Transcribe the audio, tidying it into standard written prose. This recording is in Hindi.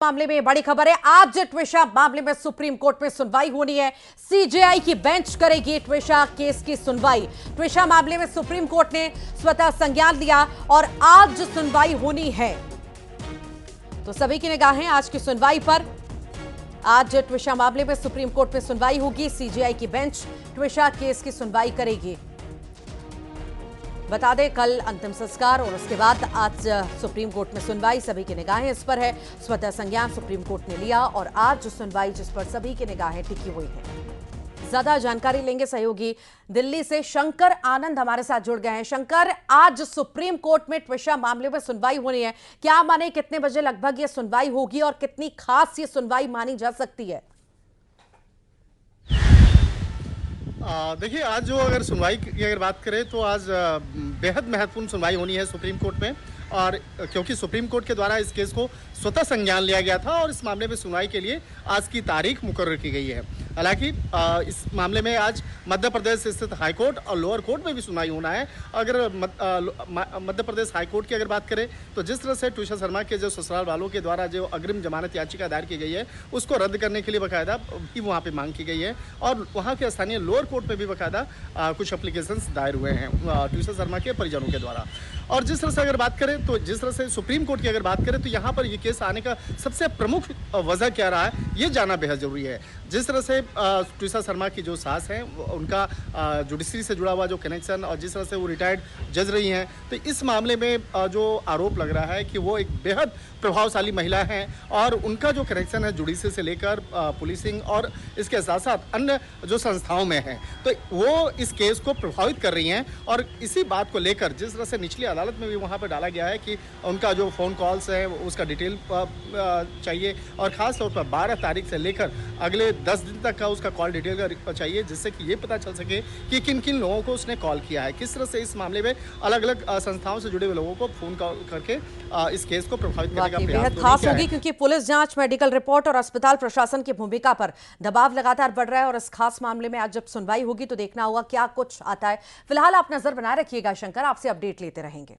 मामले में बड़ी खबर है। आज ट्विशा मामले में सुप्रीम कोर्ट में सुनवाई होनी है। सीजेआई की बेंच करेगी ट्विशा केस की सुनवाई। ट्विशा मामले में सुप्रीम कोर्ट ने स्वतः संज्ञान लिया और आज सुनवाई होनी है। तो सभी की निगाहें आज की सुनवाई पर। आज ट्विशा मामले में सुप्रीम कोर्ट में सुनवाई होगी। सीजेआई की बेंच ट्विशा केस की सुनवाई करेगी। बता दें, कल अंतिम संस्कार और उसके बाद आज सुप्रीम कोर्ट में सुनवाई। सभी की निगाहें इस पर है। स्वतः संज्ञान सुप्रीम कोर्ट ने लिया और आज सुनवाई जिस पर सभी की निगाहें टिकी हुई हैं। ज्यादा जानकारी लेंगे सहयोगी दिल्ली से शंकर आनंद हमारे साथ जुड़ गए हैं। शंकर, आज सुप्रीम कोर्ट में ट्विशा मामले में सुनवाई होनी है। क्या माने कितने बजे लगभग ये सुनवाई होगी और कितनी खास ये सुनवाई मानी जा सकती है? देखिए, आज जो अगर सुनवाई की अगर बात करें तो आज बेहद महत्वपूर्ण सुनवाई होनी है सुप्रीम कोर्ट में। और क्योंकि सुप्रीम कोर्ट के द्वारा इस केस को स्वतः संज्ञान लिया गया था और इस मामले में सुनवाई के लिए आज की तारीख मुकर्रर की गई है। हालांकि इस मामले में आज मध्य प्रदेश स्थित हाई कोर्ट और लोअर कोर्ट में भी सुनवाई होना है। अगर मध्य प्रदेश हाई कोर्ट की अगर बात करें तो जिस तरह से ट्विशा शर्मा के जो ससुराल वालों के द्वारा जो अग्रिम जमानत याचिका दायर की गई है उसको रद्द करने के लिए बाकायदा भी वहाँ पे मांग की गई है। और वहाँ के स्थानीय लोअर कोर्ट में भी बाकायदा कुछ एप्लीकेशंस दायर हुए हैं ट्विशा शर्मा के परिजनों के द्वारा। और जिस तरह से अगर बात करें तो जिस तरह से सुप्रीम कोर्ट की अगर बात करें तो यहाँ पर ये केस आने का सबसे प्रमुख वजह क्या रहा है ये जानना बेहद जरूरी है। जिस तरह से ट्विशा शर्मा की जो सास है उनका जुडिशरी से जुड़ा हुआ जो कनेक्शन और जिस तरह से वो रिटायर्ड जज रही हैं, तो इस मामले में जो आरोप लग रहा है कि वो एक बेहद प्रभावशाली महिला हैं और उनका जो कनेक्शन है जुडिशरी से लेकर पुलिसिंग और इसके साथ साथ अन्य जो संस्थाओं में है, तो वो इस केस को प्रभावित कर रही हैं। और इसी बात को लेकर जिस तरह से निचली अदालत में भी वहाँ पर डाला गया है कि उनका जो फ़ोन कॉल्स है उसका डिटेल चाहिए और ख़ास तौर पर 12 तारीख से लेकर अगले 10 दिन तक का उसका कॉल डिटेल का चाहिए, जिससे कि ये पता चल सके कि किन किन लोगों को उसने कॉल किया है, किस तरह से इस मामले में अलग अलग संस्थाओं से जुड़े हुए लोगों को फ़ोन कॉल करके इस केस को प्रभावित करने का प्रयास बेहद खास होगी, क्योंकि पुलिस जांच, मेडिकल रिपोर्ट और अस्पताल प्रशासन की भूमिका पर दबाव लगातार बढ़ रहा है। और इस खास मामले में आज जब सुनवाई होगी तो देखना होगा क्या कुछ आता है। फिलहाल आप नजर बनाए रखिएगा शंकर, आपसे अपडेट लेते रहेंगे।